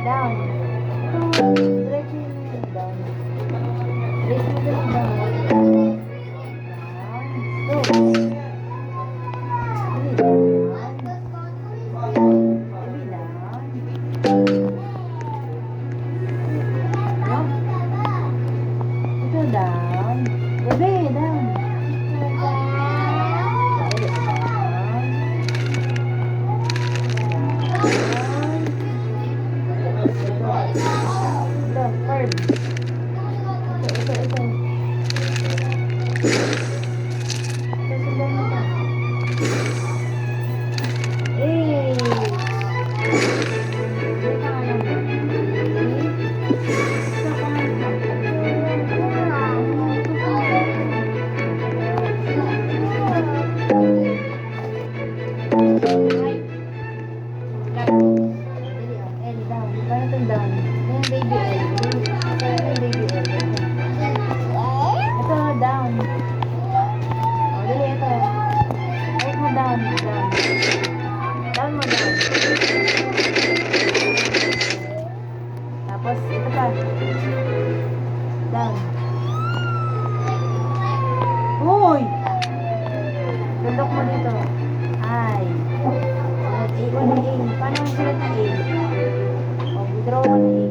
Down. Diretso yun. Down. Raise mo dali down. Down. Go. Dali down. Down. Bebe, down. Down. Third. Ito. Sundan mo ba? Eh. Tapos, ito pa. Down. Uy! Tundok mo dito. Ay. Sulat A. Paano ang sulat na A? O, withdraw mo na A.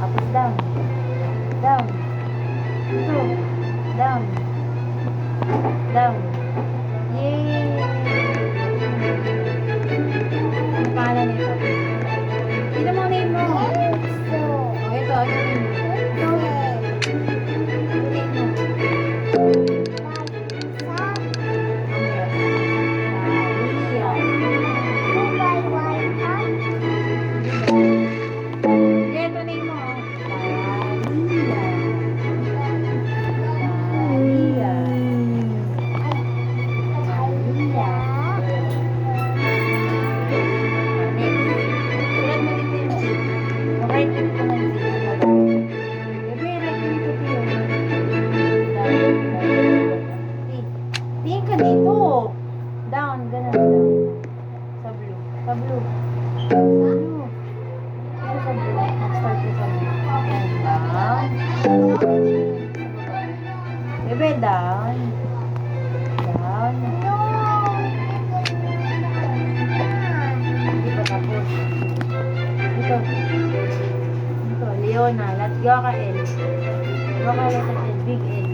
Tapos down. Down. Ito. Down. Down. Yay! Ano pangalan nito? Sino mo name mo? O, ito. Ano name mo? Dito. Down, ganun, down. Sa blue. Sa blue. Sa blue. Ito sa blue. Mag-start ko sa blue. Ayan, down. Bebe, down. Down. Hindi pa tapos. Dito. Dito, Leona. Let's go ka L. Go ka letter L. Big L.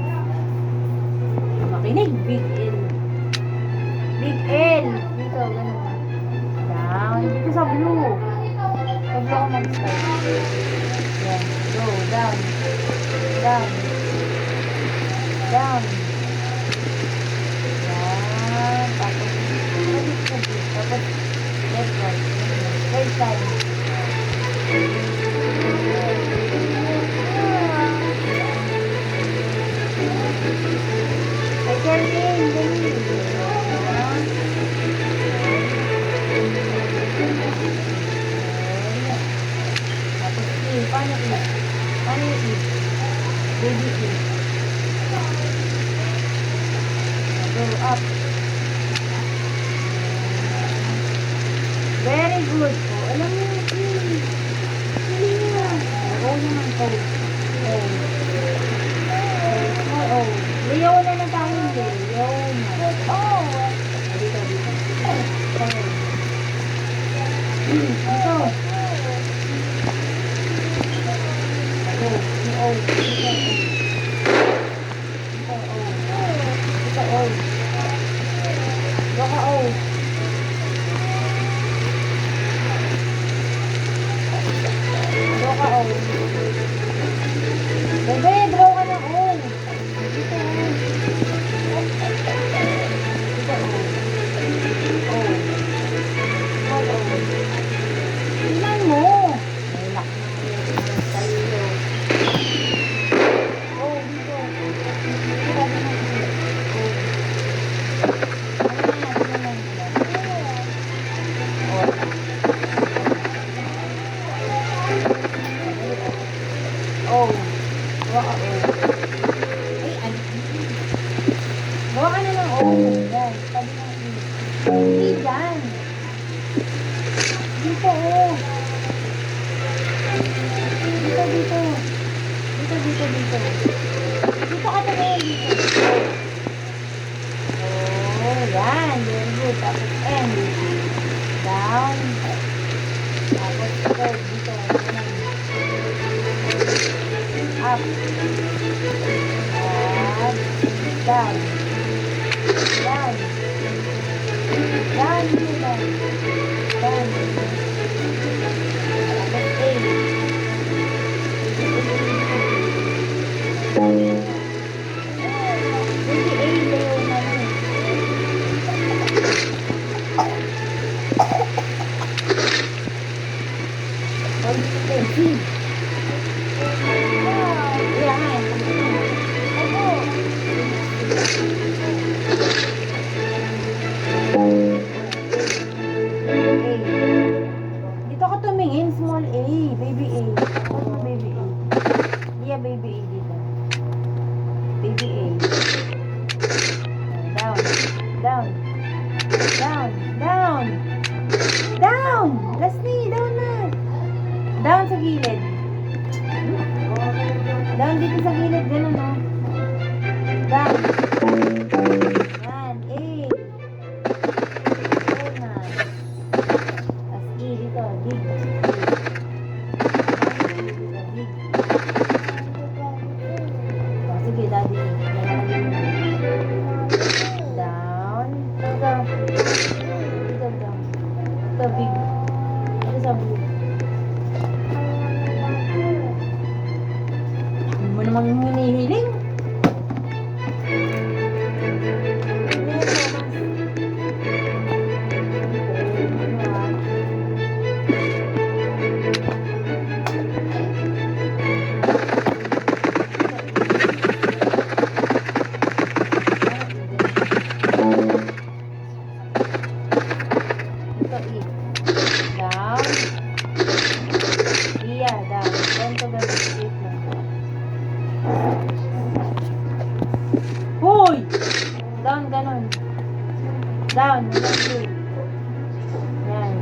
Makinig, big L. Big L. Dito, ganun. Down. Dito sa blue. Sa blue ako mag-start. Yan. Go. Down. Down. Down. Yan. Tapos, tapos, left, right. Third time. I can in. Tapos E. Paano E? Paano yung E? Baby E. Go up. Very good po. Alam mo yung E. Hindi nga. O naman ko. O. Small O. Leona na tayo hindi. Leona. Oh. Dito, dito. Dito. O. Dito, O. Dito, O. Baka O. Baka O. Bebe, draw ka ng O. Dito, O. Dito, O. O. Small O. Tingnan mo. Ay, laki. Talo. O, dito. Dito ka naman. O. Oh, gawa ka O. Ay, ano? Gawa ka na ng O. Yan, tabi ng E. Hindi dyan. dito, dito. Dito ka tumingin dito. Oh, yan. Very good. Tapos end. Down. Tapos third dito. Up. Up. Down. Down. Down. Down. Down. Tapos eight. Hindi eight na yung ano. Dito ka tumingin, small A, baby A. Ano baby A? Yeah, baby A dito. Baby A. Down, down, down, down, down! Last knee, down na. Down sa gilid. Down dito sa gilid, ganun o. Down. Yan, A. Down na. Tapos E dito, dig. Dig. Oh, sige, daddy. Down. Dito. Dito, down. Ito, big. Ito sa blue. Hindi mo namang hinihiling. Ito, E. Down. Iya, down. Down to the straight lang. Hoy! Down, ganun. Down, walang blue. Yan.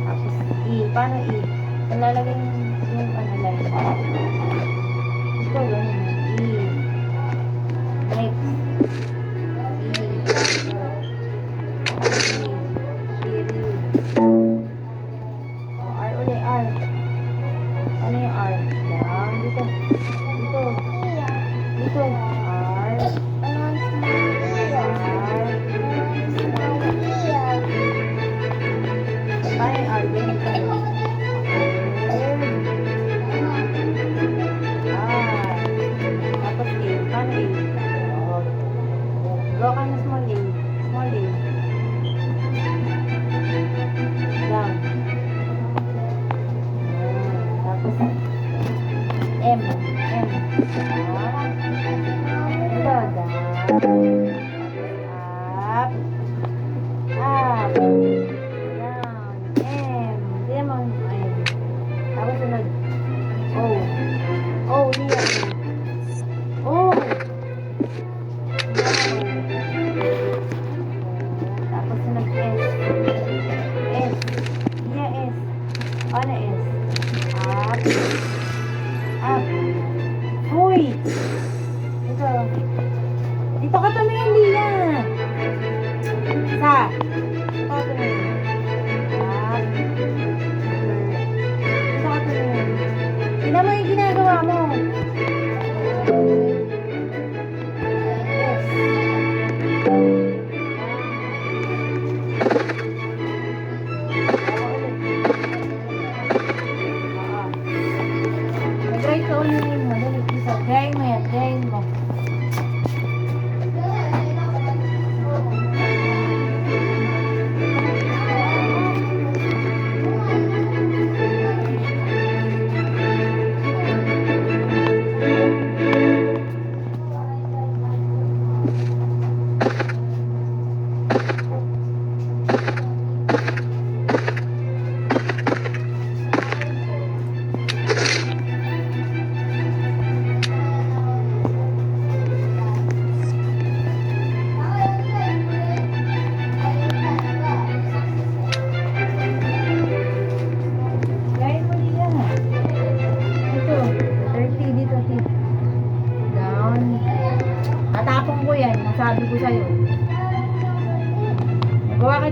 Tapos E. Paano E? Nalalagay yung ano lang. Ito, ganun. E. Next. E. R ulit, R. Ano yung R? Down, dito. Dito. Dito. R. R. Paano yung R? Ganito.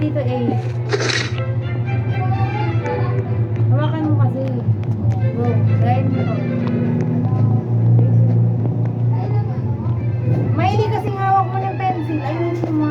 dito A. Hawakan mo kasi. Go. Try mo to. Maili kasing hawak mo ng pencil. Ayun mo.